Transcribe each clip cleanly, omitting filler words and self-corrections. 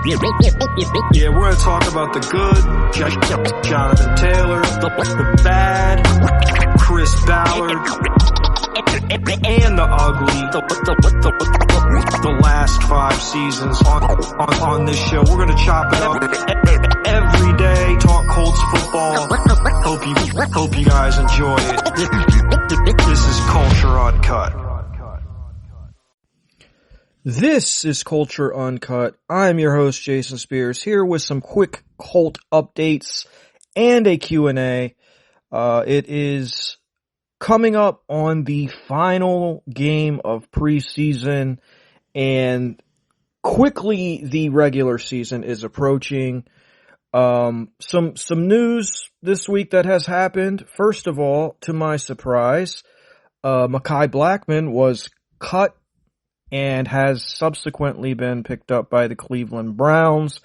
Yeah, we're gonna talk about the good, Jonathan Taylor, the bad, Chris Ballard, and the ugly, the last 5 seasons on this show. We're gonna chop it up every day, talk Colts football. Hope you guys enjoy it. This is Culture Uncut. This is Culture Uncut. I'm your host, Jason Spears, here with some quick Colt updates and a Q&A. It is coming up on the final game of preseason, and quickly the regular season is approaching. Some news this week that has happened. First of all, to my surprise, Mekhi Blackmon was cut and has subsequently been picked up by the Cleveland Browns.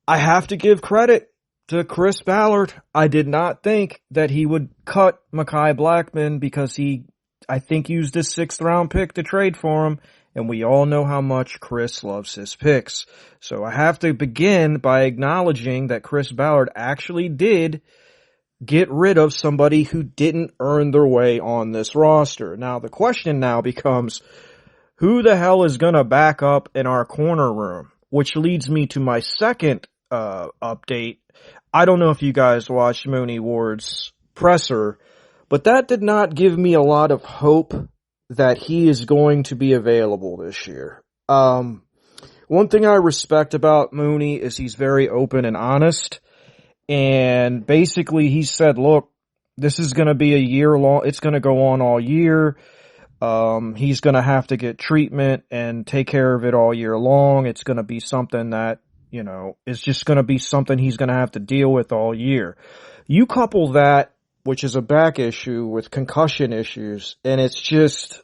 I have to give credit to Chris Ballard. I did not think that he would cut Mekhi Blackmon because he, I think, used his 6th round pick to trade for him, and we all know how much Chris loves his picks. So I have to begin by acknowledging that Chris Ballard actually did get rid of somebody who didn't earn their way on this roster. Now the question now becomes, who the hell is going to back up in our corner room? Which leads me to my second update. I don't know if you guys watched Mooney Ward's presser, but that did not give me a lot of hope that he is going to be available this year. One thing I respect about Mooney is he's very open and honest. And basically he said, look, this is going to be a year long. It's going to go on all year. He's going to have to get treatment and take care of it all year long. It's going to be something that, you know, is just going to be something he's going to have to deal with all year. You couple that, which is a back issue, with concussion issues, and it's just,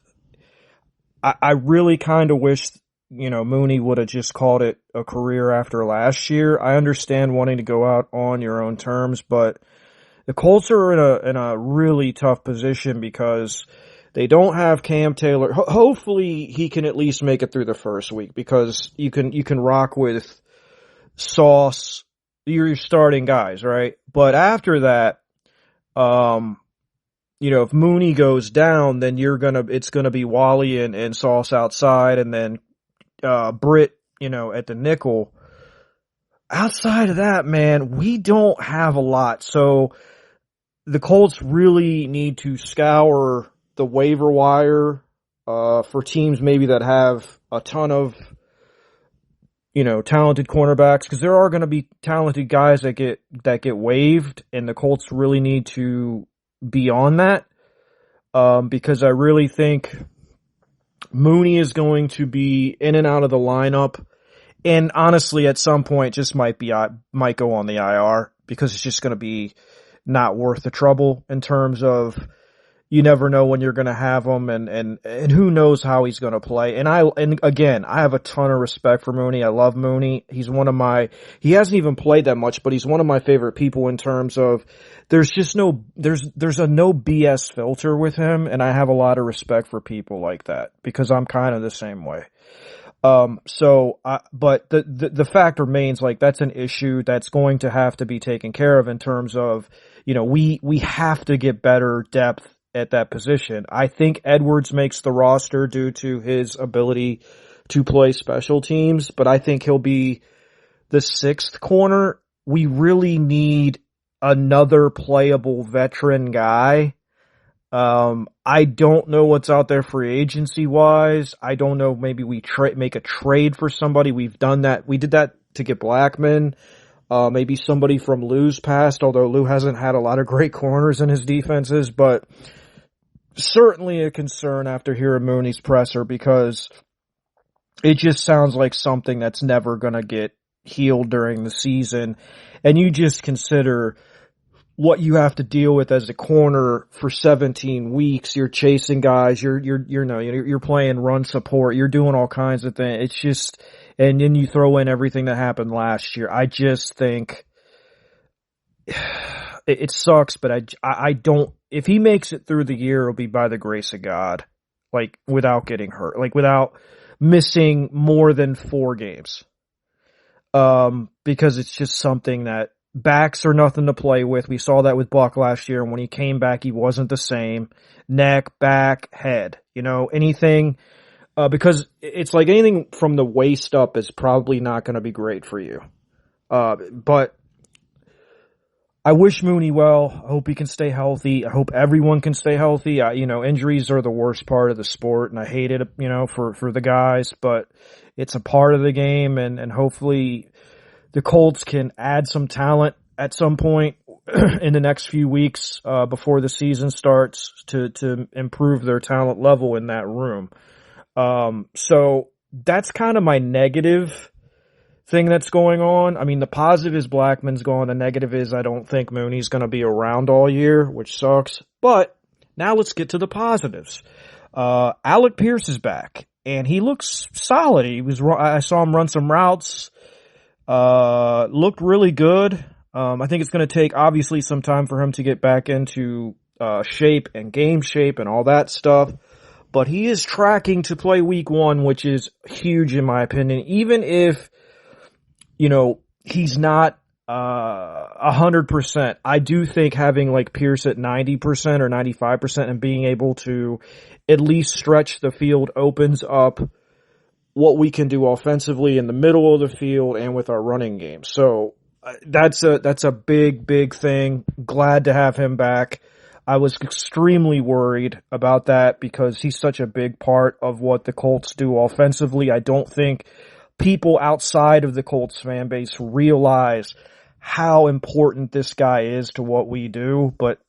I really kind of wish, you know, Mooney would have just called it a career after last year. I understand wanting to go out on your own terms, but the Colts are in a really tough position because they don't have Cam Taylor. Hopefully he can at least make it through the first week, because you can rock with Sauce, your starting guys, right? But after that, you know, if Mooney goes down, then it's gonna be Wally and Sauce outside, and then Britt, you know, at the nickel. Outside of that, man, we don't have a lot. So the Colts really need to scour the waiver wire for teams maybe that have a ton of, you know, talented cornerbacks, because there are going to be talented guys that get waived, and the Colts really need to be on that, because I really think Mooney is going to be in and out of the lineup, and honestly at some point just might go on the IR, because it's just going to be not worth the trouble in terms of, you never know when you're going to have him, and who knows how he's going to play. And again, I have a ton of respect for Mooney. I love Mooney. He hasn't even played that much, but he's one of my favorite people in terms of there's a no BS filter with him. And I have a lot of respect for people like that, because I'm kind of the same way. But the fact remains, like, that's an issue that's going to have to be taken care of in terms of, you know, we have to get better depth at that position. I think Edwards makes the roster due to his ability to play special teams, but I think he'll be the 6th corner. We really need another playable veteran guy. I don't know what's out there free agency wise. I don't know. Maybe we make a trade for somebody. We've done that. We did that to get Blackmon. Maybe somebody from Lou's past, although Lou hasn't had a lot of great corners in his defenses, but certainly a concern after hearing Mooney's presser, because it just sounds like something that's never going to get healed during the season. And you just consider what you have to deal with as a corner for 17 weeks. You're chasing guys. You're playing run support. You're doing all kinds of things. It's just, and then you throw in everything that happened last year. I just think it sucks, but I don't, if he makes it through the year, it'll be by the grace of God, like, without getting hurt, like without missing more than 4 games. because it's just something that backs are nothing to play with. We saw that with Buck last year, and when he came back, he wasn't the same. Neck, back, head, anything, because it's like anything from the waist up is probably not going to be great for you. But I wish Mooney well. I hope he can stay healthy. I hope everyone can stay healthy. Injuries are the worst part of the sport, and I hate it, for the guys, but it's a part of the game, and hopefully the Colts can add some talent at some point in the next few weeks, before the season starts to improve their talent level in that room. So that's kind of my negative thing that's going on. I mean, the positive is Blackman's gone. The negative is I don't think Mooney's going to be around all year, which sucks. But now let's get to the positives. Alec Pierce is back, and he looks solid. I saw him run some routes. Looked really good. I think it's going to take obviously some time for him to get back into shape and game shape and all that stuff. But he is tracking to play week 1, which is huge in my opinion. Even if he's not 100%. I do think having like Pierce at 90% or 95% and being able to at least stretch the field opens up what we can do offensively in the middle of the field and with our running game. So that's a big thing. Glad to have him back. I was extremely worried about that because he's such a big part of what the Colts do offensively. I don't think people outside of the Colts fan base realize how important this guy is to what we do, but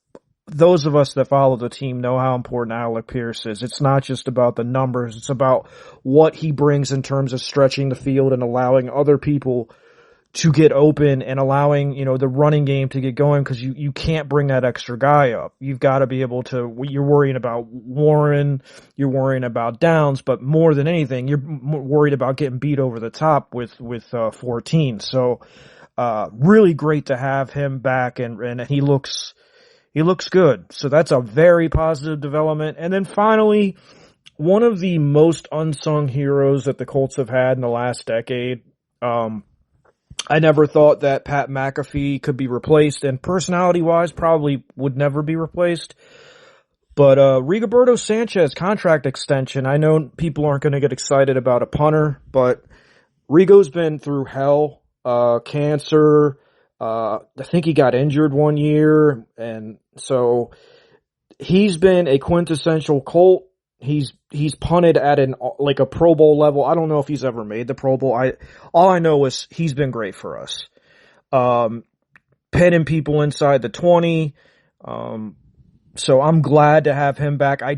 those of us that follow the team know how important Alec Pierce is. It's not just about the numbers, it's about what he brings in terms of stretching the field and allowing other people to get open and allowing, the running game to get going, because you can't bring that extra guy up. You've got to be able to, you're worrying about Warren, you're worrying about Downs, but more than anything, you're worried about getting beat over the top with 14. So, really great to have him back, and he looks good. So that's a very positive development. And then finally, one of the most unsung heroes that the Colts have had in the last decade, I never thought that Pat McAfee could be replaced, and personality-wise probably would never be replaced. But Rigoberto Sanchez contract extension, I know people aren't going to get excited about a punter, but Rigo's been through hell, cancer. I think he got injured one year, and so he's been a quintessential Colt. He's punted at a Pro Bowl level. I don't know if he's ever made the Pro Bowl. All I know is he's been great for us. Pinning people inside the 20. So I'm glad to have him back. I'm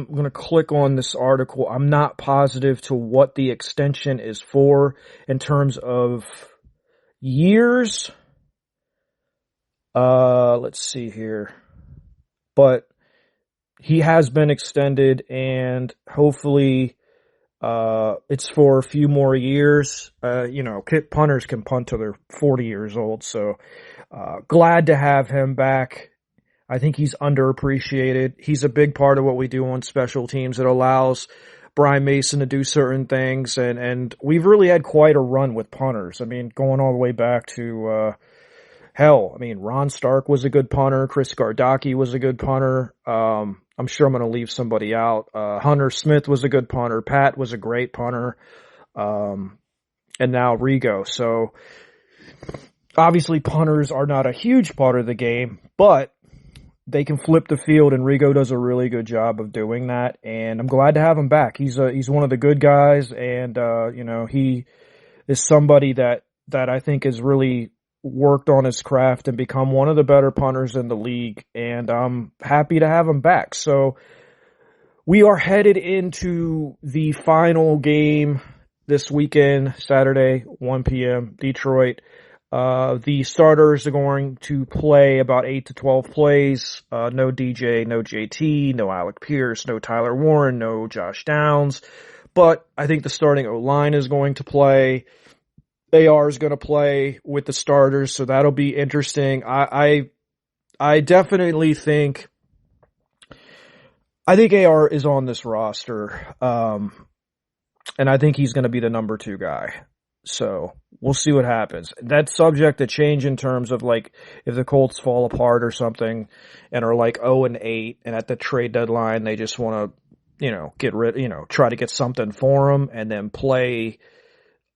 going to click on this article. I'm not positive to what the extension is for in terms of years. Let's see here. But he has been extended, and hopefully it's for a few more years. Punters can punt till they're 40 years old, so glad to have him back. I think he's underappreciated. He's a big part of what we do on special teams. It allows Brian Mason to do certain things, and we've really had quite a run with punters. I mean, going all the way back to Ron Stark was a good punter. Chris Gardocki was a good punter. I'm sure I'm going to leave somebody out. Hunter Smith was a good punter. Pat was a great punter. And now Rigo. So obviously punters are not a huge part of the game, but they can flip the field, and Rigo does a really good job of doing that. And I'm glad to have him back. He's one of the good guys, and he is somebody that I think is really worked on his craft and become one of the better punters in the league, and I'm happy to have him back. So we are headed into the final game this weekend, Saturday, 1 p.m., Detroit. The starters are going to play about 8 to 12 plays. No DJ, no JT, no Alec Pierce, no Tyler Warren, no Josh Downs. But I think the starting O-line is going to play. AR is going to play with the starters, so that'll be interesting. I definitely think AR is on this roster, and I think he's going to be the number 2 guy. So we'll see what happens. That's subject to change in terms of like if the Colts fall apart or something and are like 0-8 and at the trade deadline they just want to, try to get something for him and then play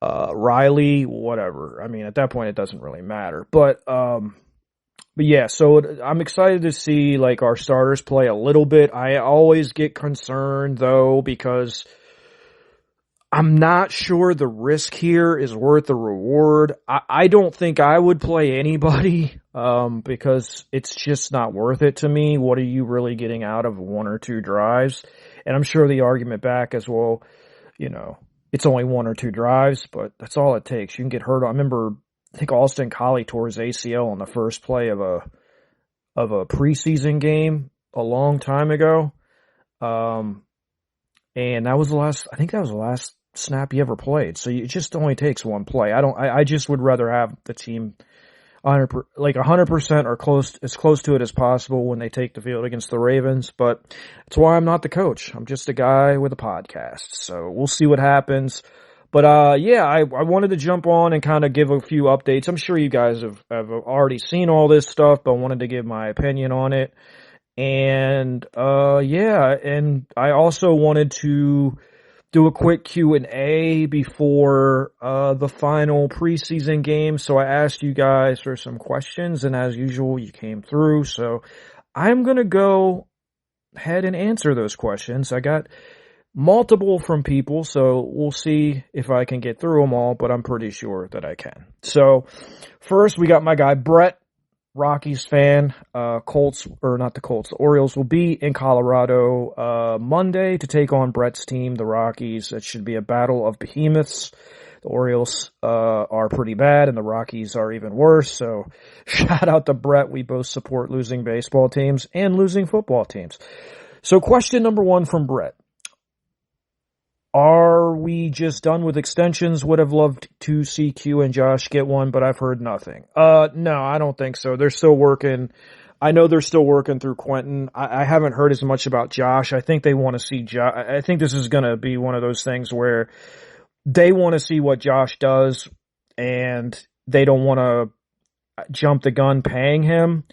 Riley, whatever. I mean, at that point it doesn't really matter. But yeah, so I'm excited to see like our starters play a little bit. I always get concerned though because I'm not sure the risk here is worth the reward. I don't think I would play anybody, because it's just not worth it to me. What are you really getting out of 1 or 2 drives? And I'm sure the argument back is, well, it's only 1 or 2 drives, but that's all it takes. You can get hurt. I think Austin Collie tore his ACL on the first play of a preseason game a long time ago. And that was the last snap he ever played. So it just only takes one play. I just would rather have the team 100% or as close to it as possible when they take the field against the Ravens. But that's why I'm not the coach. I'm just a guy with a podcast. So we'll see what happens. But, I wanted to jump on and kind of give a few updates. I'm sure you guys have already seen all this stuff, but I wanted to give my opinion on it. And, and I also wanted to do a quick Q&A before the final preseason game. So I asked you guys for some questions, and as usual, you came through. So I'm going to go ahead and answer those questions. I got multiple from people, so we'll see if I can get through them all, but I'm pretty sure that I can. So first, we got my guy Brett, Rockies fan. The Orioles will be in Colorado Monday to take on Brett's team, the Rockies. It should be a battle of behemoths. The Orioles are pretty bad, and the Rockies are even worse. So shout out to Brett. We both support losing baseball teams and losing football teams. So question number 1 from Brett. Are we just done with extensions? Would have loved to see Q and Josh get one, but I've heard nothing. No, I don't think so. They're still working. I know they're still working through Quentin. I haven't heard as much about Josh. I think they want to see Josh. I think this is going to be one of those things where they want to see what Josh does and they don't want to jump the gun paying him.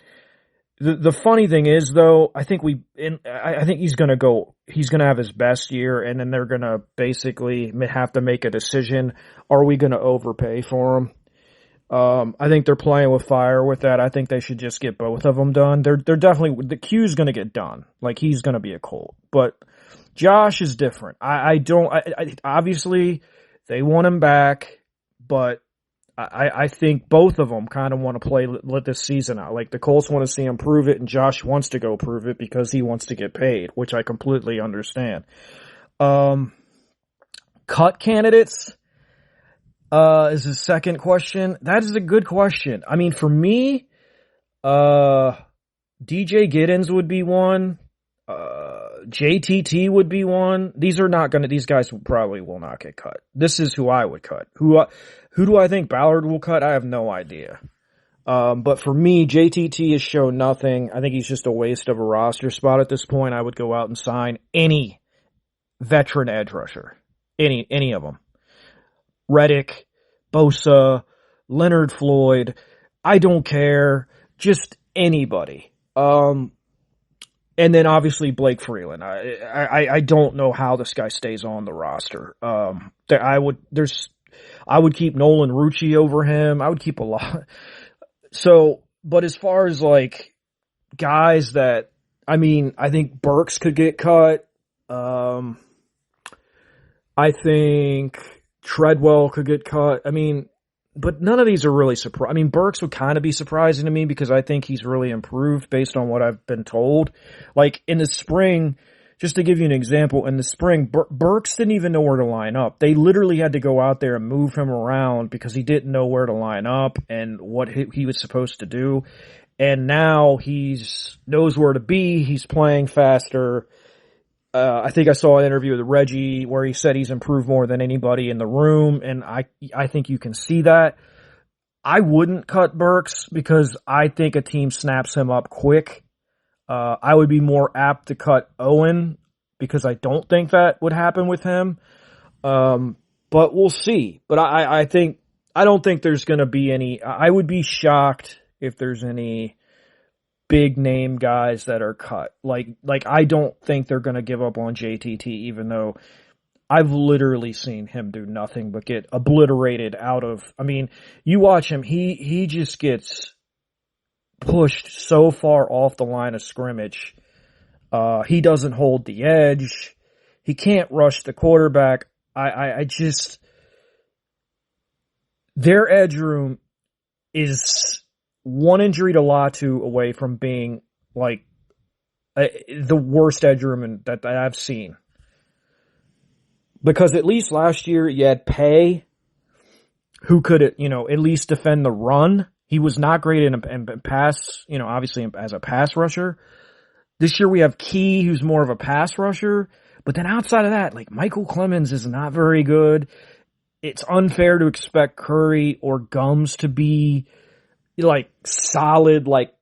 The funny thing is though, I think he's going to have his best year, and then they're going to basically have to make a decision. Are we going to overpay for him? I think they're playing with fire with that. I think they should just get both of them done. They're definitely, the Q's going to get done. Like, he's going to be a Colt, but Josh is different. I obviously they want him back, but I think both of them kind of want to let this season out. Like, the Colts want to see him prove it, and Josh wants to go prove it because he wants to get paid, which I completely understand. Cut candidates is the second question. That is a good question. I mean, for me, DJ Giddens would be one. JTT would be one. These guys probably will not get cut. This is who I would cut. Who do I think Ballard will cut? I have no idea. But for me, JTT has shown nothing. I think he's just a waste of a roster spot at this point. I would go out and sign any veteran edge rusher. Any of them. Reddick, Bosa, Leonard Floyd. I don't care. Just anybody. And then obviously Blake Freeland. I don't know how this guy stays on the roster. I would keep Nolan Rucci over him. I would keep a lot. So, but as far as like guys that, I think Burks could get cut. I think Treadwell could get cut. But none of these are really surprising. Burks would kind of be surprising to me because I think he's really improved based on what I've been told. Like in the spring, just to give you an example, in the spring, Burks didn't even know where to line up. They literally had to go out there and move him around because he didn't know where to line up and what he was supposed to do. And now knows where to be. He's playing faster. I think I saw an interview with Reggie where he said he's improved more than anybody in the room, and I think you can see that. I wouldn't cut Burks because I think a team snaps him up quick. I would be more apt to cut Owen because I don't think that would happen with him. But we'll see. But I don't think there's going to be any. I would be shocked if there's any big name guys that are cut. Like I don't think they're going to give up on JTT, even though I've literally seen him do nothing but get obliterated out of. I mean, you watch him; he just gets pushed so far off the line of scrimmage. He doesn't hold the edge. He can't rush the quarterback. I just, their edge room is one injury to Latu away from being like the worst edge room that I've seen. Because at least last year you had Pay, who could, at least defend the run. He was not great in pass, obviously as a pass rusher. This year we have Key, who's more of a pass rusher. But then outside of that, like Michael Clemens is not very good. It's unfair to expect Curry or Gums to be like solid, like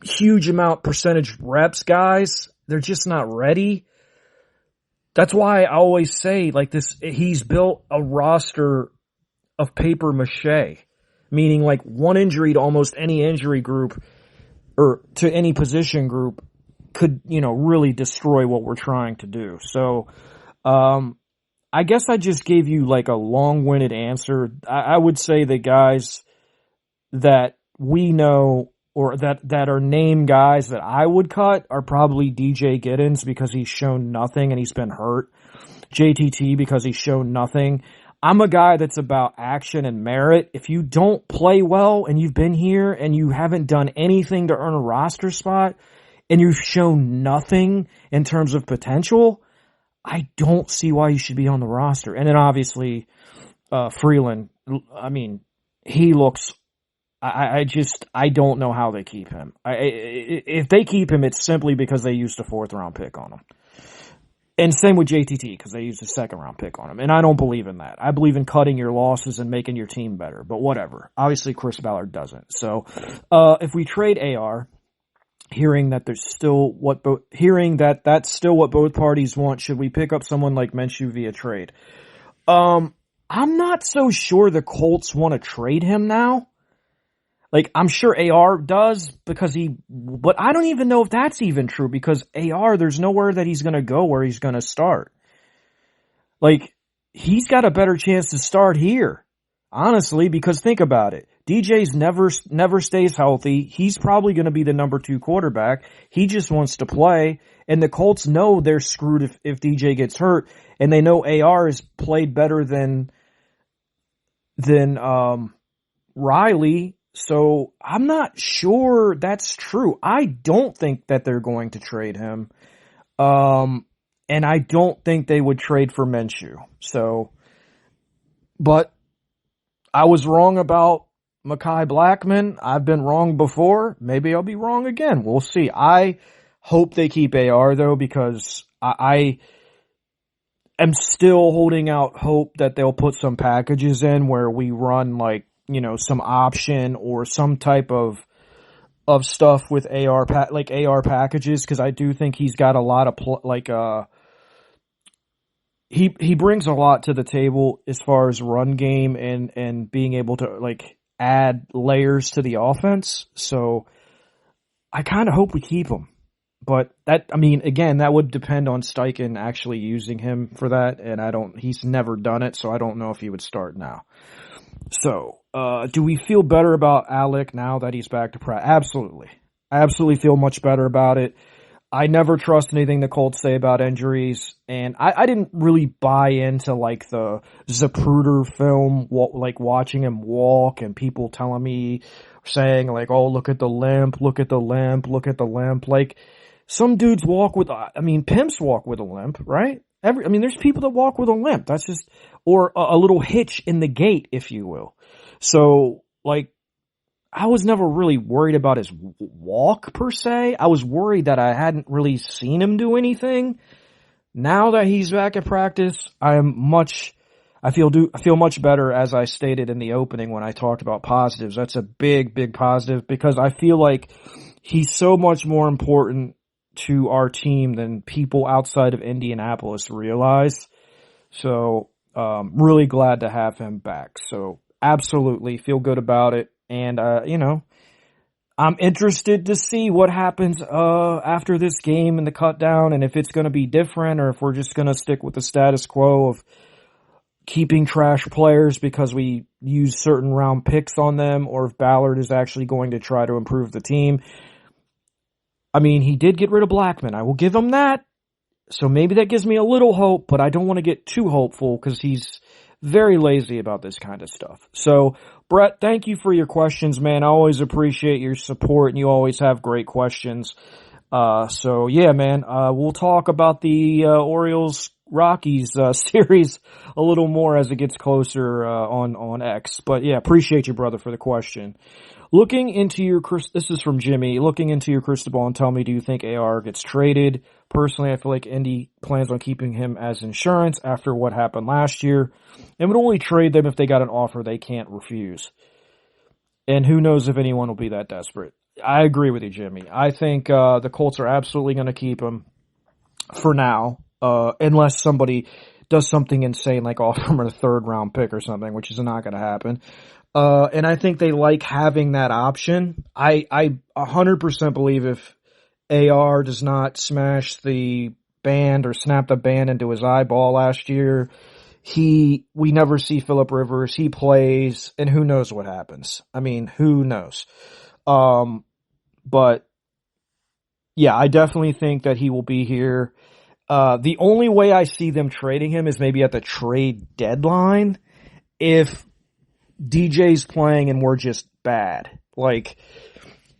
huge amount percentage reps guys. They're just not ready. That's why I always say like this, he's built a roster of paper mache, meaning like one injury to almost any injury group or to any position group could, really destroy what we're trying to do. So, I guess I just gave you like a long-winded answer. I would say the guys that we know or that are named guys that I would cut are probably DJ Giddens because he's shown nothing and he's been hurt. JTT because he's shown nothing. I'm a guy that's about action and merit. If you don't play well and you've been here and you haven't done anything to earn a roster spot and you've shown nothing in terms of potential, I don't see why you should be on the roster. And then obviously, Freeland, I mean, he looks, I don't know how they keep him. If they keep him, it's simply because they used a 4th round pick on him. And same with JTT, because they used a 2nd round pick on him. And I don't believe in that. I believe in cutting your losses and making your team better, but whatever. Obviously, Chris Ballard doesn't. So, if we trade AR, hearing that that's still what both parties want, should we pick up someone like Minshew via trade? I'm not so sure the Colts want to trade him now. Like, I'm sure AR does but I don't even know if that's even true because AR, there's nowhere that he's going to go where he's going to start. Like, he's got a better chance to start here, honestly, because think about it. DJ's never stays healthy. He's probably going to be the number 2 quarterback. He just wants to play. And the Colts know they're screwed if DJ gets hurt. And they know AR has played better than Riley. So I'm not sure that's true. I don't think that they're going to trade him. And I don't think they would trade for Minshew. So, but I was wrong about Mekhi Blackman. I've been wrong before. Maybe I'll be wrong again. We'll see. I hope they keep AR though, because I am still holding out hope that they'll put some packages in where we run like, some option or some type of stuff with AR packages. Cause I do think he's got a lot of he brings a lot to the table as far as run game and being able to like add layers to the offense. So I kind of hope we keep him, but again, that would depend on Steichen actually using him for that. And he's never done it. So I don't know if he would start now. So, do we feel better about Alec now that he's back to practice? Absolutely. I absolutely feel much better about it. I never trust anything the Colts say about injuries, and I didn't really buy into like the Zapruder film, like watching him walk and people telling me, saying like, oh, look at the limp, look at the limp, look at the limp. Like, some dudes pimps walk with a limp, right? There's people that walk with a limp. That's just, or a little hitch in the gait, if you will. So, like, I was never really worried about his walk per se. I was worried that I hadn't really seen him do anything. Now that he's back at practice, I feel much better, as I stated in the opening when I talked about positives. That's a big, big positive because I feel like he's so much more important to our team than people outside of Indianapolis realize. So, really glad to have him back. So, absolutely feel good about it. And, I'm interested to see what happens, after this game and the cut down, and if it's going to be different or if we're just going to stick with the status quo of keeping trash players because we use certain round picks on them, or if Ballard is actually going to try to improve the team. I mean, he did get rid of Blackman. I will give him that. So maybe that gives me a little hope, but I don't want to get too hopeful because he's very lazy about this kind of stuff. So, Brett, thank you for your questions, man. I always appreciate your support, and you always have great questions. So yeah, man, we'll talk about the Orioles-Rockies series a little more as it gets closer on X. But yeah, appreciate you, brother, for the question. Looking into your, this is from Jimmy, looking into your crystal ball and tell me, do you think AR gets traded? Personally, I feel like Indy plans on keeping him as insurance after what happened last year and would only trade them if they got an offer they can't refuse. And who knows if anyone will be that desperate. I agree with you, Jimmy. I think the Colts are absolutely going to keep him for now, unless somebody does something insane like offer him a third-round pick or something, which is not going to happen. And I think they like having that option. I 100% believe if AR does not smash the band or snap the band into his eyeball last year, we never see Phillip Rivers. He plays, and who knows what happens. I mean, who knows? But yeah, I definitely think that he will be here. The only way I see them trading him is maybe at the trade deadline if DJ's playing and we're just bad. Like,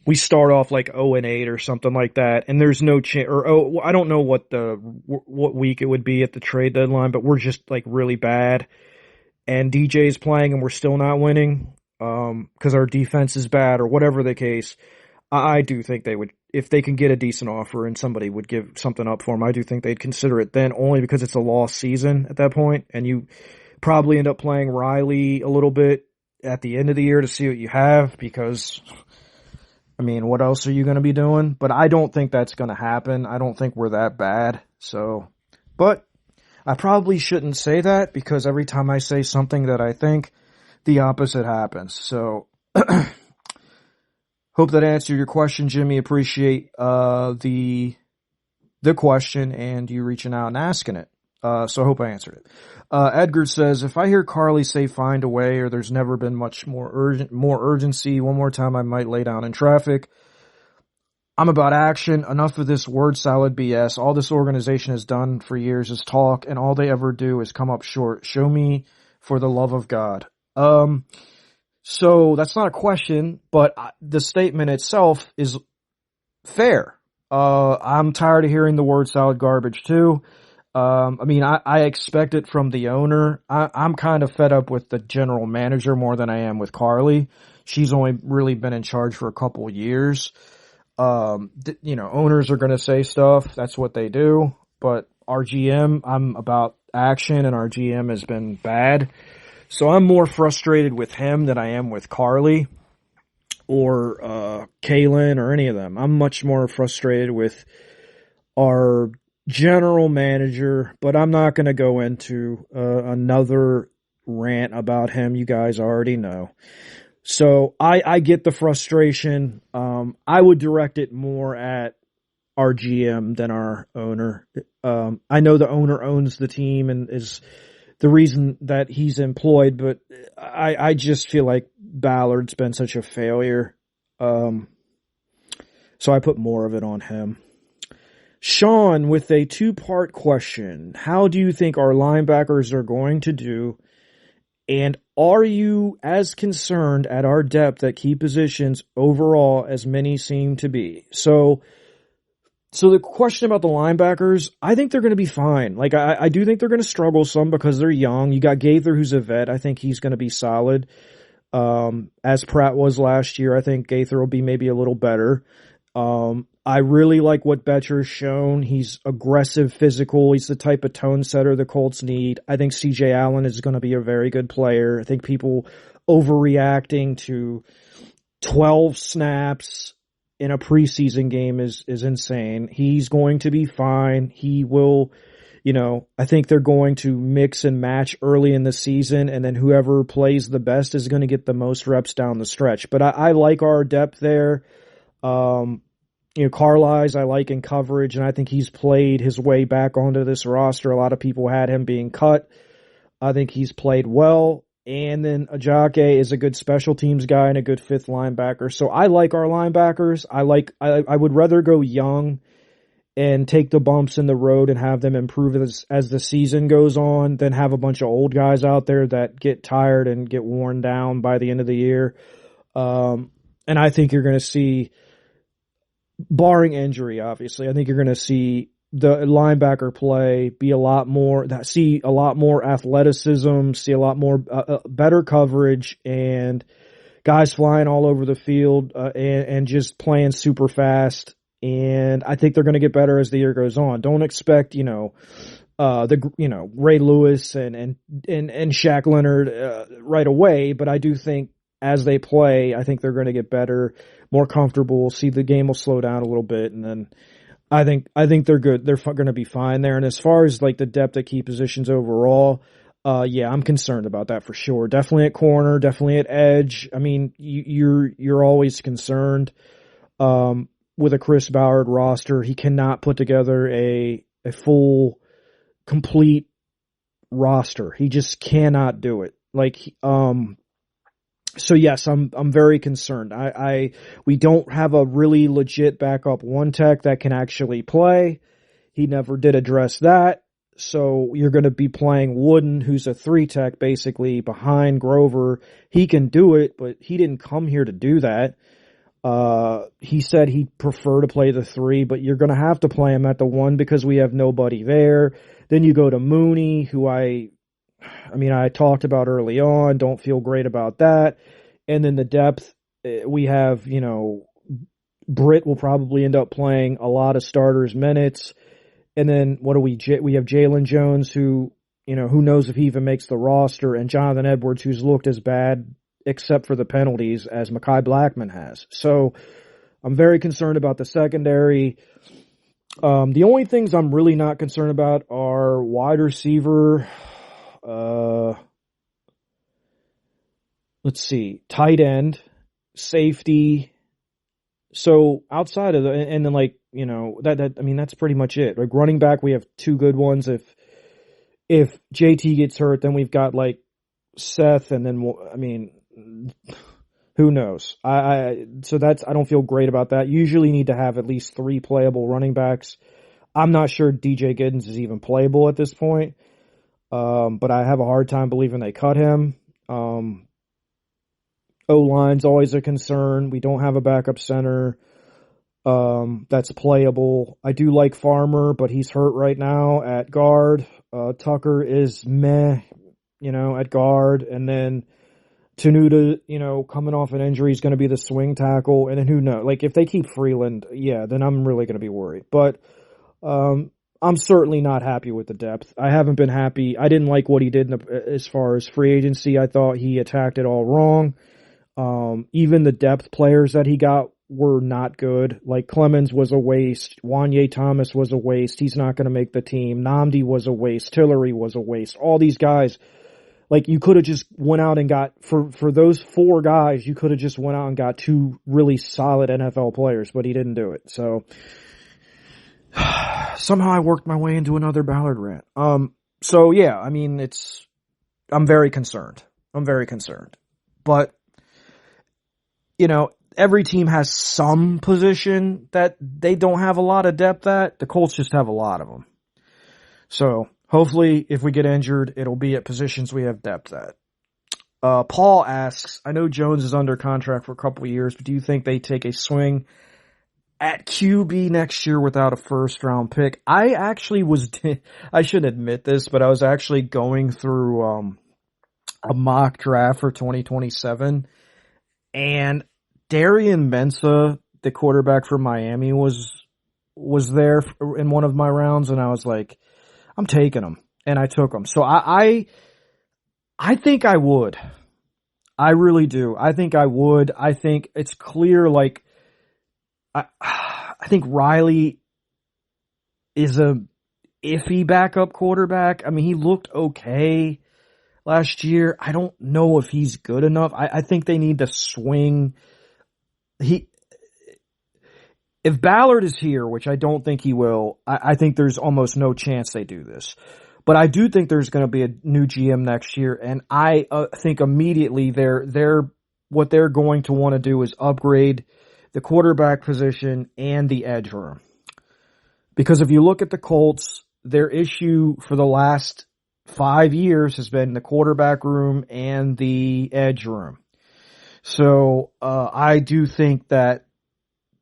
we start off like 0-8 or something like that, and there's no chance, I don't know what week it would be at the trade deadline, but we're just like really bad, and DJ's playing and we're still not winning, because our defense is bad or whatever the case. I do think they would, if they can get a decent offer and somebody would give something up for them, I do think they'd consider it then, only because it's a lost season at that point, and you probably end up playing Riley a little bit at the end of the year to see what you have, because, I mean, what else are you going to be doing? But I don't think that's going to happen. I don't think we're that bad. So, but I probably shouldn't say that, because every time I say something that I think, the opposite happens. So, hope that answered your question, Jimmy. Appreciate the question and you reaching out and asking it. So I hope I answered it. Edgar says, if I hear Carly say find a way, or there's never been much more urgency, one more time I might lay down in traffic. I'm about action. Enough of this word salad BS. All this organization has done for years is talk, and all they ever do is come up short. Show me, for the love of God. So that's not a question, but the statement itself is fair. I'm tired of hearing the word salad garbage too. I mean, I expect it from the owner. I'm kind of fed up with the general manager more than I am with Carly. She's only really been in charge for a couple of years. Owners are going to say stuff. That's what they do. But our GM, I'm about action, and our GM has been bad. So I'm more frustrated with him than I am with Carly or Kalen or any of them. I'm much more frustrated with our general manager, but I'm not going to go into another rant about him. You guys already know. So I get the frustration. I would direct it more at our GM than our owner. I know the owner owns the team and is the reason that he's employed, but I just feel like Ballard's been such a failure. So I put more of it on him. Sean with a two-part question. How do you think our linebackers are going to do? And are you as concerned at our depth at key positions overall as many seem to be? So the question about the linebackers, I think they're going to be fine. Like, I do think they're going to struggle some because they're young. You got Gaither, who's a vet. I think he's going to be solid. As Pratt was last year, I think Gaither will be maybe a little better. I really like what Betcher's shown. He's aggressive, physical. He's the type of tone setter the Colts need. I think C.J. Allen is going to be a very good player. I think people overreacting to 12 snaps in a preseason game is insane. He's going to be fine. He will I think they're going to mix and match early in the season, and then whoever plays the best is going to get the most reps down the stretch. But I like our depth there. Carlisle I like in coverage, and I think he's played his way back onto this roster. A lot of people had him being cut. I think he's played well. And then Ajake is a good special teams guy and a good fifth linebacker. So I like our linebackers. I would rather go young and take the bumps in the road and have them improve as the season goes on than have a bunch of old guys out there that get tired and get worn down by the end of the year. And I think you're going to see, barring injury, obviously, I think you're going to see the linebacker play be see a lot more athleticism, see a lot more better coverage, and guys flying all over the field and just playing super fast. And I think they're going to get better as the year goes on. Don't expect Ray Lewis and Shaq Leonard right away, but I do think as they play, I think they're going to get better, more comfortable. See, the game will slow down a little bit, and then I think they're good. They're going to be fine there. And as far as like the depth at key positions overall, I'm concerned about that for sure. Definitely at corner, definitely at edge. I mean, you're always concerned with a Chris Ballard roster. He cannot put together a full, complete roster. He just cannot do it. So yes, I'm very concerned. We don't have a really legit backup one tech that can actually play. He never did address that. So you're going to be playing Wooden, who's a 3 tech basically behind Grover. He can do it, but he didn't come here to do that. He said he'd prefer to play the 3, but you're going to have to play him at the 1 because we have nobody there. Then you go to Mooney, who I talked about early on, don't feel great about that. And then the depth, we have, Britt will probably end up playing a lot of starters minutes. And then we have Jalen Jones, who knows if he even makes the roster, and Jonathan Edwards, who's looked as bad, except for the penalties, as Mekhi Blackman has. So I'm very concerned about the secondary. The only things I'm really not concerned about are wide receiver, tight end, safety. So outside of and then that's pretty much it. Like running back, we have 2 good ones. If JT gets hurt, then we've got like Seth, and then who knows? I don't feel great about that. Usually need to have at least 3 playable running backs. I'm not sure DJ Giddens is even playable at this point. But I have a hard time believing they cut him. O-line's always a concern. We don't have a backup center that's playable. I do like Farmer, but he's hurt right now at guard. Tucker is meh, at guard. And then Tenuta, coming off an injury, is going to be the swing tackle. And then who knows? Like, if they keep Freeland, then I'm really going to be worried. But I'm certainly not happy with the depth. I haven't been happy. I didn't like what he did as far as free agency. I thought he attacked it all wrong. Even the depth players that he got were not good. Like Clemens was a waste. Wanye Thomas was a waste. He's not going to make the team. Namdi was a waste. Tillery was a waste. All these guys, like you could have just went out and got, for those 4 guys, you could have just went out and got 2 really solid NFL players, but he didn't do it. So somehow I worked my way into another Ballard rant. I'm very concerned. But, every team has some position that they don't have a lot of depth at. The Colts just have a lot of them. So hopefully if we get injured, it'll be at positions we have depth at. Paul asks, I know Jones is under contract for a couple of years, but do you think they take a swing at QB next year without a first round pick? I actually I should admit this, but I was actually going through a mock draft for 2027, and Darian Mensah, the quarterback for Miami, was there in one of my rounds, and I was like, I'm taking him, and I took him. So I think I would. I really do. I think I would. I think it's clear, like, I think Riley is iffy backup quarterback. I mean, he looked okay last year. I don't know if he's good enough. I think they need to swing. If Ballard is here, which I don't think he will, I think there's almost no chance they do this. But I do think there's going to be a new GM next year, and I think immediately what they're going to want to do is upgrade the quarterback position and the edge room. Because if you look at the Colts, their issue for the last 5 years has been the quarterback room and the edge room. So I do think that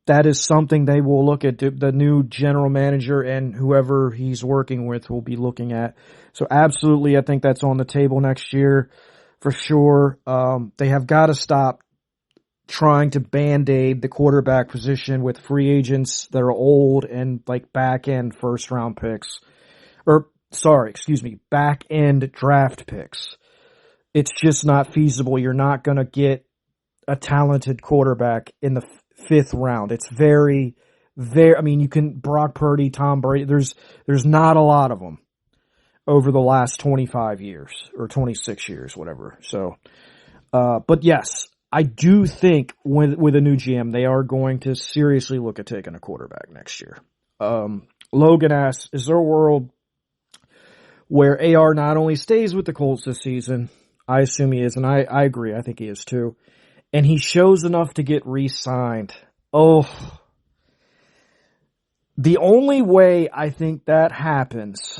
is something they will look at. The new general manager and whoever he's working with will be looking at. So absolutely, I think that's on the table next year for sure. They have got to stop trying to band-aid the quarterback position with free agents that are old and like back-end first-round picks. Back-end draft picks. It's just not feasible. You're not going to get a talented quarterback in the 5th round. It's very, I mean, you can Brock Purdy, Tom Brady. There's not a lot of them over the last 25 years or 26 years, whatever. So, but yes, I do think with a new GM, they are going to seriously look at taking a quarterback next year. Logan asks, is there a world where AR not only stays with the Colts this season? I assume he is, and I agree. I think he is too. And he shows enough to get re-signed. Oh, the only way I think that happens,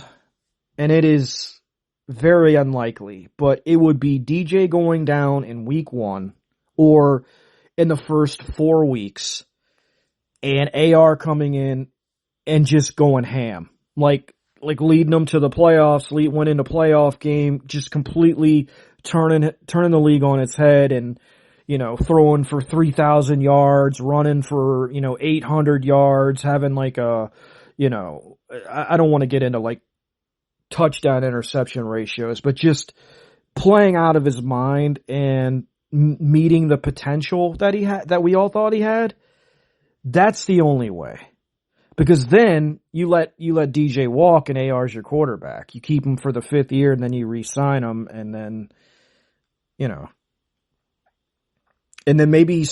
and it is very unlikely, but it would be DJ going down in week 1 or in the first 4 weeks and AR coming in and just going ham. Like leading them to the playoffs, winning the playoff game, just completely turning the league on its head and, throwing for 3,000 yards, running for, 800 yards, having I don't want to get into like touchdown interception ratios, but just playing out of his mind and meeting the potential that he had, that we all thought he had. That's the only way. Because then you let DJ walk and AR's your quarterback. You keep him for the 5th year and then you re-sign him and then, and then maybe he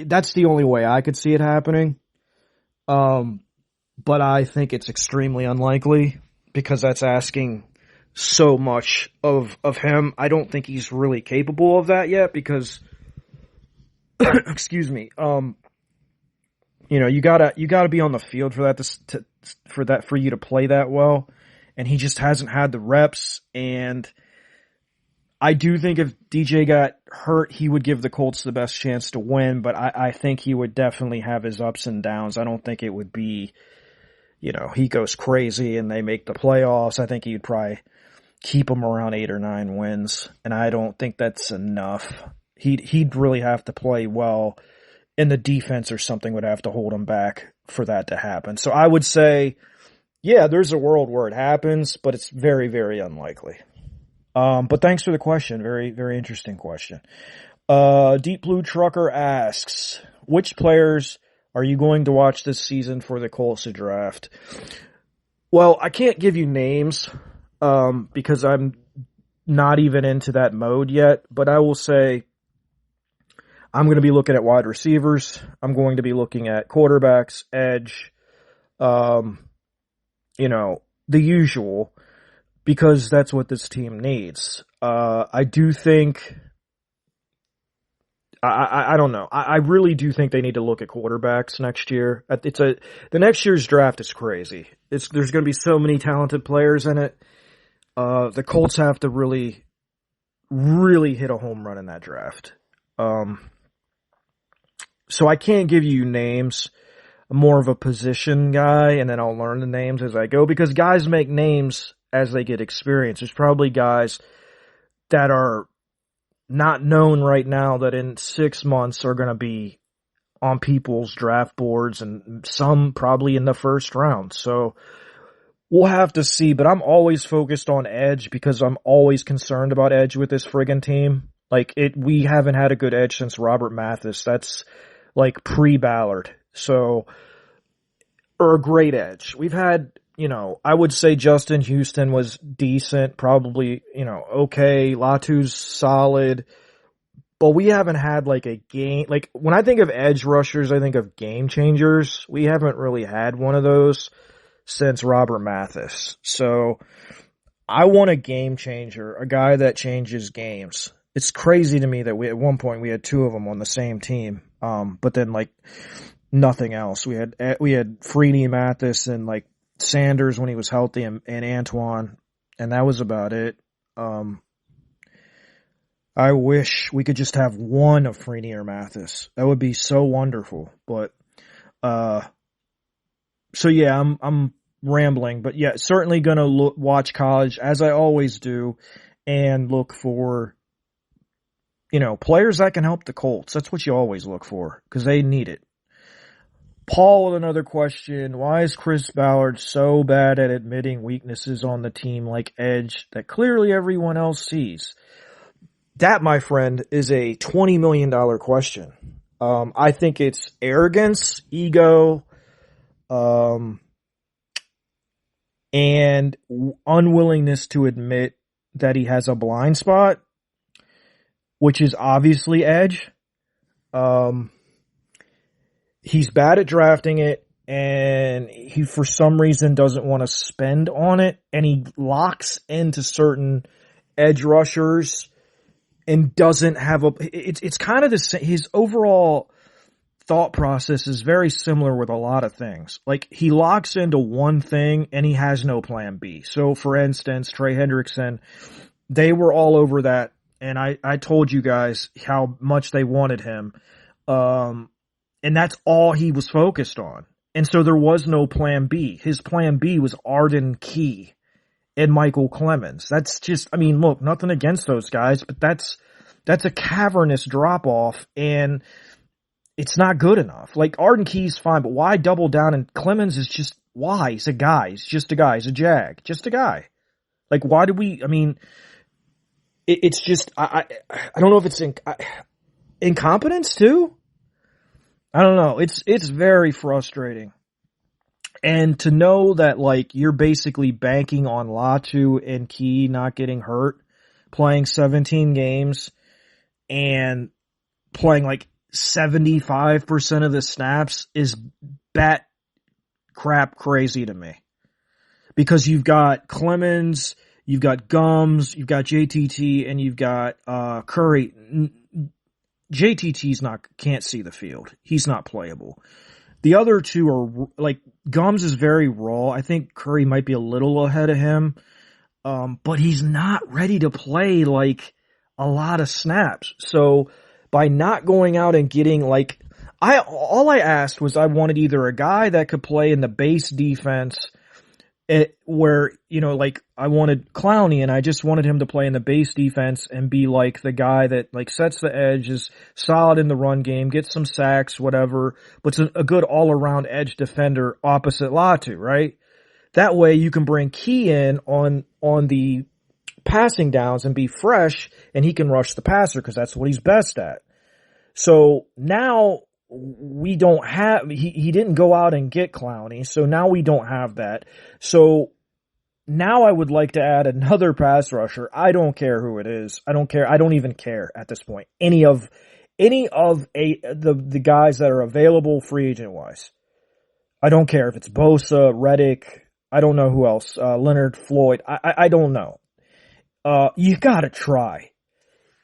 that's the only way I could see it happening. But I think it's extremely unlikely because that's asking so much of him. I don't think he's really capable of that yet because, excuse me, you gotta be on the field for that for you to play that well, and he just hasn't had the reps. And I do think if DJ got hurt, he would give the Colts the best chance to win, but I think he would definitely have his ups and downs. I don't think it would be, he goes crazy and they make the playoffs. I think he'd probably keep them around 8 or 9 wins, and I don't think that's enough. He'd really have to play well, and the defense or something would have to hold him back for that to happen. So I would say, yeah, there's a world where it happens, but it's very, very unlikely. But thanks for the question. Very, very interesting question. Deep Blue Trucker asks, which players are you going to watch this season for the Colts to draft? Well, I can't give you names, because I'm not even into that mode yet, but I will say I'm going to be looking at wide receivers. I'm going to be looking at quarterbacks, edge, the usual, because that's what this team needs. I do think, I don't know. I really do think they need to look at quarterbacks next year. The next year's draft is crazy. There's going to be so many talented players in it. The Colts have to really, really hit a home run in that draft. So I can't give you names. I'm more of a position guy, and then I'll learn the names as I go, because guys make names as they get experience. There's probably guys that are not known right now that in 6 months are going to be on people's draft boards, and some probably in the first round. So we'll have to see, but I'm always focused on edge because I'm always concerned about edge with this friggin' team. We haven't had a good edge since Robert Mathis. That's like pre-Ballard. So, or a great edge. We've had I would say Justin Houston was decent, probably, okay. Latu's solid, but we haven't had like a game. Like when I think of edge rushers, I think of game changers. We haven't really had one of those since Robert Mathis. So I want a game changer, a guy that changes games. It's crazy to me that at one point we had two of them on the same team. But then like nothing else. We had Freeney, Mathis, and like Sanders when he was healthy, and Antoine, and that was about it. I wish we could just have one of Freeney or Mathis. That would be so wonderful. But so yeah, I'm rambling, but yeah, certainly gonna watch college as I always do, and look for players that can help the Colts. That's what you always look for because they need it. Paul with another question. Why is Chris Ballard so bad at admitting weaknesses on the team like edge that clearly everyone else sees? That, my friend, is a $20 million question. I think it's arrogance, ego, and unwillingness to admit that he has a blind spot, which is obviously edge. He's bad at drafting it, and he, for some reason, doesn't want to spend on it, and he locks into certain edge rushers and doesn't have it's kind of the same. His overall thought process is very similar with a lot of things. Like, he locks into one thing, and he has no plan B. So, for instance, Trey Hendrickson, they were all over that, and I told you guys how much they wanted him. And that's all he was focused on. And so there was no plan B. His plan B was Arden Key and Michael Clemens. That's just, look, nothing against those guys, but that's a cavernous drop off, and it's not good enough. Like, Arden Key's fine, but why double down? And Clemens is just, why? He's a guy. He's just a guy. He's a jag. Just a guy. Like, why do we, it's just, I don't know if it's incompetence too? I don't know. It's very frustrating. And to know that, like, you're basically banking on Latu and Key not getting hurt, playing 17 games, and playing like 75% of the snaps is bat crap crazy to me. Because you've got Clemens, you've got Gums, you've got JTT, and you've got Curry. JTT's can't see the field. He's not playable. The other two are, like, Gums is very raw. I think Curry might be a little ahead of him. But he's not ready to play, like, a lot of snaps. So by not going out and getting, like, all I asked was I wanted either a guy that could play in the base defense, where, like, I wanted Clowney, and I just wanted him to play in the base defense and be like the guy that, like, sets the edge, is solid in the run game, gets some sacks, whatever, but's a good all-around edge defender opposite Latu, right? That way you can bring Key in on the passing downs and be fresh, and he can rush the passer because that's what he's best at. So now we don't have, he didn't go out and get Clowney, so now we don't have that. So now I would like to add another pass rusher. I don't care who it is. I don't care. I don't even care at this point. Any of the guys that are available free agent wise. I don't care if it's Bosa, Reddick, I don't know who else, Leonard Floyd. I don't know. You gotta try.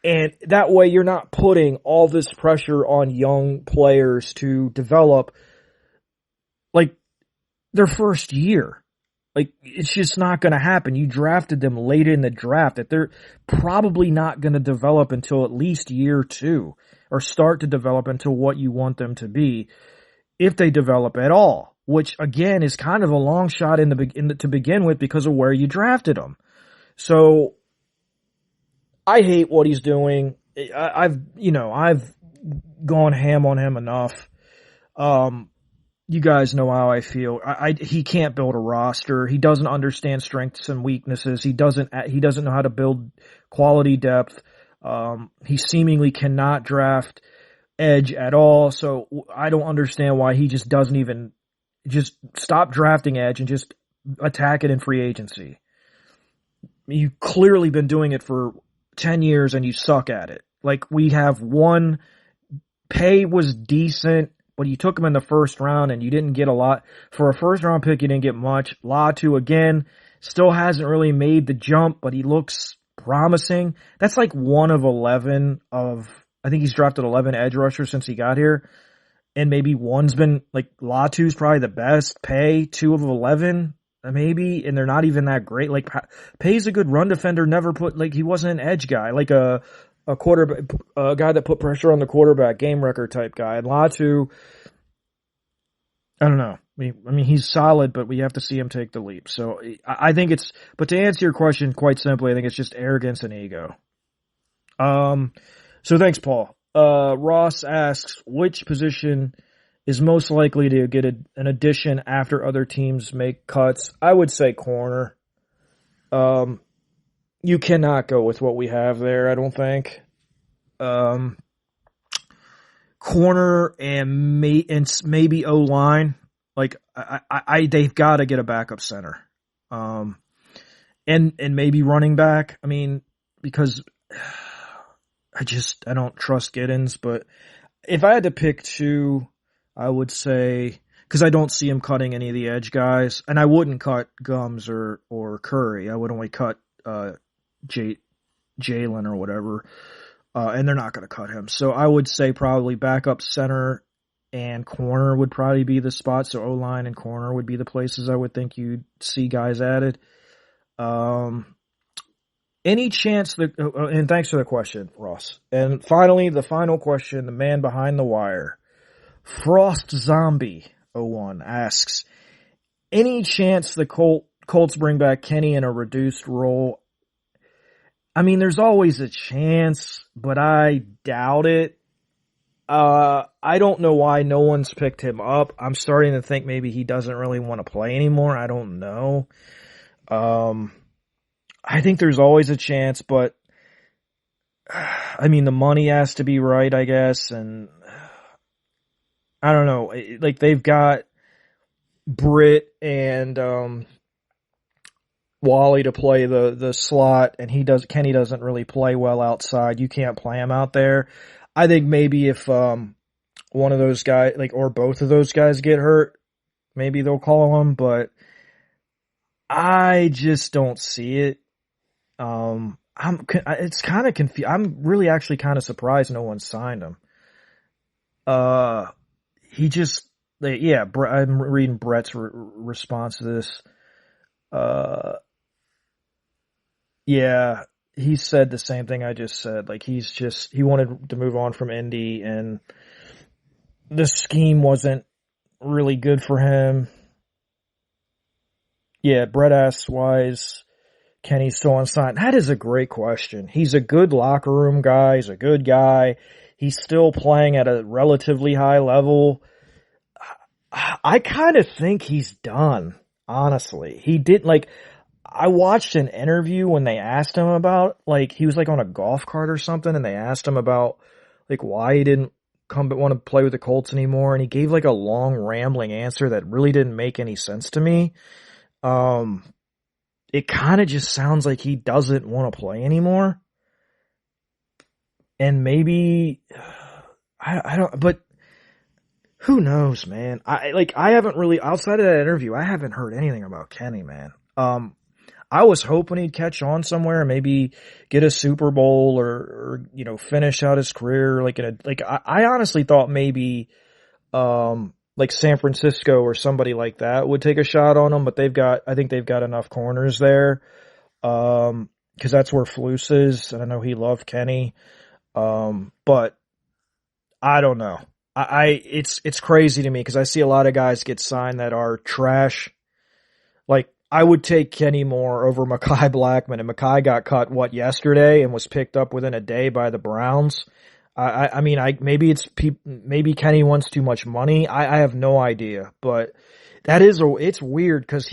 And that way you're not putting all this pressure on young players to develop, like, their first year. Like, it's just not going to happen. You drafted them late in the draft, that they're probably not going to develop until at least year 2, or start to develop until what you want them to be, if they develop at all, which again is kind of a long shot to begin with because of where you drafted them. So I hate what he's doing. I've gone ham on him enough. You guys know how I feel. He can't build a roster. He doesn't understand strengths and weaknesses. He doesn't know how to build quality depth. He seemingly cannot draft edge at all. So I don't understand why he just doesn't even just stop drafting edge and just attack it in free agency. You've clearly been doing it for 10 years and you suck at it. Like, we have one, pay was decent, but you took him in the first round and you didn't get a lot. For a first round pick, you didn't get much. Latu, again, still hasn't really made the jump, but he looks promising. That's like 1 of 11 of, I think he's drafted 11 edge rushers since he got here. And maybe one's been, like, Latu's probably the best. Pay, 2 of 11, maybe, and they're not even that great. Like, Pay's a good run defender, never put, like, he wasn't an edge guy, like a quarterback, a guy that put pressure on the quarterback, game record type guy. And Latu, I don't know. I mean, he's solid, but we have to see him take the leap. So I think it's, but to answer your question quite simply, I think it's just arrogance and ego. So thanks, Paul. Ross asks, which position is most likely to get an addition after other teams make cuts? I would say corner. You cannot go with what we have there, I don't think. Corner and maybe O-line. Like, they've got to get a backup center. And maybe running back. I mean, because I don't trust Giddens, but if I had to pick 2, I would say, because I don't see him cutting any of the edge guys, and I wouldn't cut Gums or Curry. I would only cut Jalen or whatever, and they're not going to cut him. So I would say probably backup center and corner would probably be the spot. So O-line and corner would be the places I would think you'd see guys added. Any chance that, and thanks for the question, Ross. And finally, the final question, the man behind the wire, Frost Zombie 01 asks, any chance the Colts bring back Kenny in a reduced role? I mean, there's always a chance, but I doubt it. I don't know why no one's picked him up. I'm starting to think maybe he doesn't really want to play anymore. I don't know. I think there's always a chance, but I mean, the money has to be right, I guess. And I don't know, like, they've got Britt and, Wally to play the slot, and Kenny doesn't really play well outside. You can't play him out there. I think maybe if, one of those guys, like, or both of those guys get hurt, maybe they'll call him, but I just don't see it. It's kind of confused. I'm really actually kind of surprised no one signed him. I'm reading Brett's response to this. Yeah, he said the same thing I just said. Like, he wanted to move on from Indy, and the scheme wasn't really good for him. Yeah, Brett asks, why is Kenny still unsigned? That is a great question. He's a good locker room guy. He's a good guy. He's still playing at a relatively high level. I kind of think he's done, honestly. He did, like, I watched an interview when they asked him about, like, he was like on a golf cart or something, and they asked him about, like, why he didn't want to play with the Colts anymore, and he gave like a long rambling answer that really didn't make any sense to me. It kind of just sounds like he doesn't want to play anymore. And maybe, I don't, but who knows, man? I haven't really, outside of that interview, I haven't heard anything about Kenny, man. I was hoping he'd catch on somewhere and maybe get a Super Bowl or finish out his career I honestly thought maybe like San Francisco or somebody like that would take a shot on him, but I think they've got enough corners there. Cause that's where Flus is, and I know he loved Kenny. But I don't know. It's crazy to me because I see a lot of guys get signed that are trash. Like, I would take Kenny Moore over Mekhi Blackman, and Mekhi got cut, yesterday, and was picked up within a day by the Browns. Maybe Kenny wants too much money. I have no idea, but it's weird because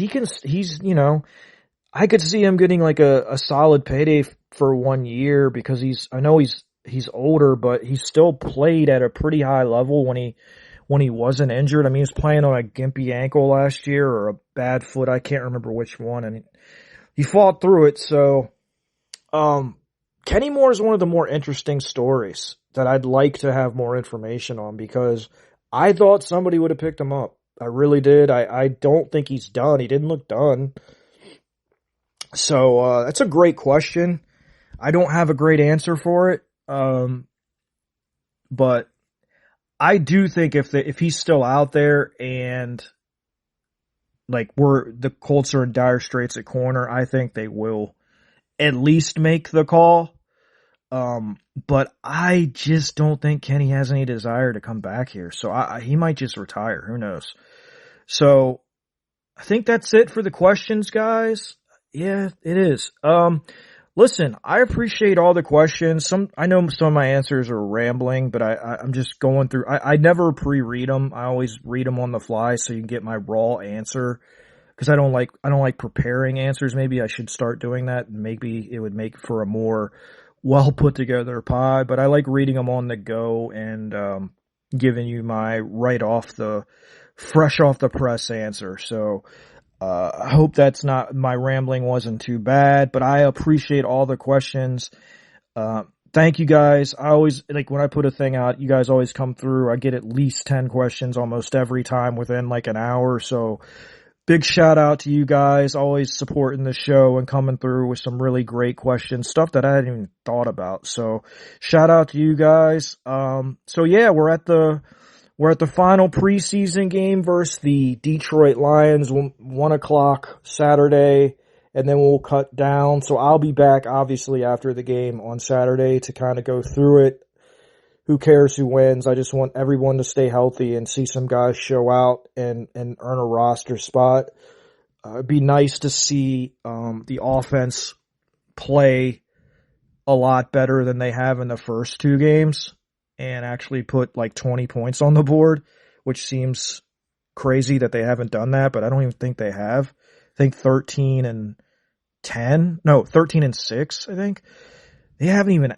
I could see him getting like a solid payday for 1 year because I know he's older, but he still played at a pretty high level when when he wasn't injured. I mean, he was playing on a gimpy ankle last year or a bad foot. I can't remember which one, and he fought through it. So, Kenny Moore is one of the more interesting stories that I'd like to have more information on, because I thought somebody would have picked him up. I really did. I don't think he's done. He didn't look done. So, that's a great question. I don't have a great answer for it. But I do think if he's still out there and like the Colts are in dire straits at corner, I think they will at least make the call. But I just don't think Kenny has any desire to come back here. So he might just retire. Who knows? So I think that's it for the questions, guys. Yeah, it is. Listen, I appreciate all the questions. I know some of my answers are rambling, but I'm just going through. I never pre-read them. I always read them on the fly so you can get my raw answer. Because I don't like preparing answers. Maybe I should start doing that. Maybe it would make for a more well put together pod. But I like reading them on the go and giving you my fresh off the press answer. So I hope that's not, my rambling wasn't too bad, but I appreciate all the questions. Thank you guys. I always, like, when I put a thing out, you guys always come through. I get at least 10 questions almost every time within like an hour. So big shout out to you guys, always supporting the show and coming through with some really great questions, stuff that I hadn't even thought about. So shout out to you guys. So yeah, we're at the final preseason game versus the Detroit Lions, 1:00 Saturday, and then we'll cut down. So I'll be back, obviously, after the game on Saturday to kind of go through it. Who cares who wins? I just want everyone to stay healthy and see some guys show out and earn a roster spot. It'd be nice to see the offense play a lot better than they have in the first two games, and actually put like 20 points on the board, which seems crazy that they haven't done that, but I don't even think they have. I think 13 and 6, I think. They haven't even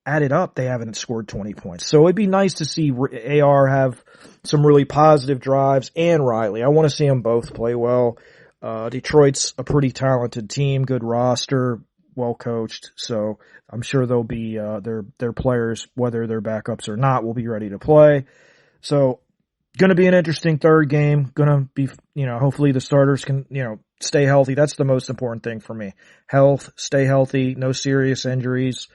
added up. They haven't scored 20 points. So it'd be nice to see AR have some really positive drives, and Riley. I want to see them both play well. Detroit's a pretty talented team, good roster, well coached, so I'm sure they'll be their players, whether they're backups or not, will be ready to play. So going to be an interesting third game. Going to be, hopefully the starters can, stay healthy. That's the most important thing for me. Health, stay healthy, no serious injuries.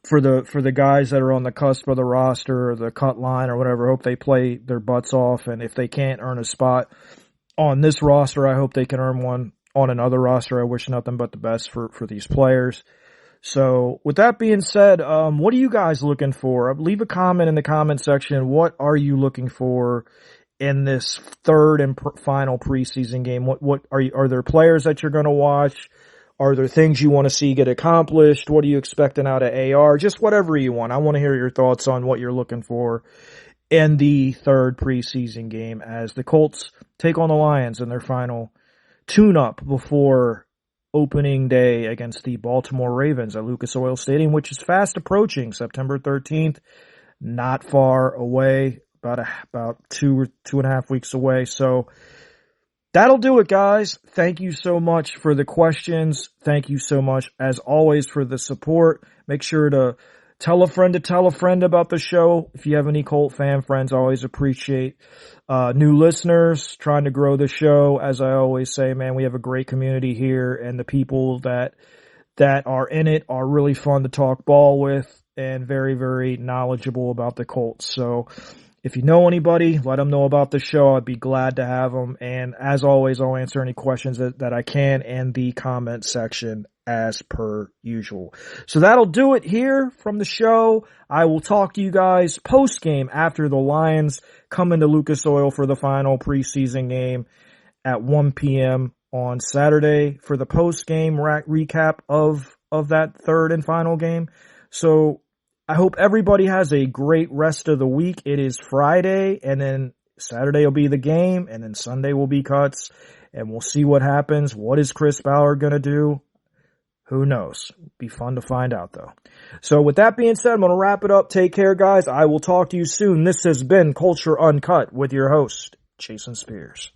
For the guys that are on the cusp of the roster or the cut line or whatever, hope they play their butts off, and if they can't earn a spot on this roster, I hope they can earn one on another roster. I wish nothing but the best for these players. So with that being said, what are you guys looking for? Leave a comment in the comment section. What are you looking for in this third and final preseason game? What are there players that you're going to watch? Are there things you want to see get accomplished? What are you expecting out of AR? Just whatever you want. I want to hear your thoughts on what you're looking for in the third preseason game as the Colts take on the Lions in their final tune-up before opening day against the Baltimore Ravens at Lucas Oil Stadium, which is fast approaching, September 13th, not far away, about 2.5 weeks away. So that'll do it, guys. Thank you so much for the questions. Thank you so much, as always, for the support. Make sure to tell a friend about the show. If you have any Colt fan friends, I always appreciate new listeners, trying to grow the show. As I always say, man, we have a great community here, and the people that are in it are really fun to talk ball with and very, very knowledgeable about the Colts. So if you know anybody, let them know about the show. I'd be glad to have them. And as always, I'll answer any questions that I can in the comment section as per usual. So that'll do it here from the show. I will talk to you guys post game after the Lions come into Lucas Oil for the final preseason game at 1 p.m. on Saturday for the post game recap of that third and final game. So I hope everybody has a great rest of the week. It is Friday, and then Saturday will be the game, and then Sunday will be cuts, and we'll see what happens. What is Chris Ballard going to do? Who knows? Be fun to find out, though. So with that being said, I'm going to wrap it up. Take care, guys. I will talk to you soon. This has been Culture Uncut with your host, Jason Spears.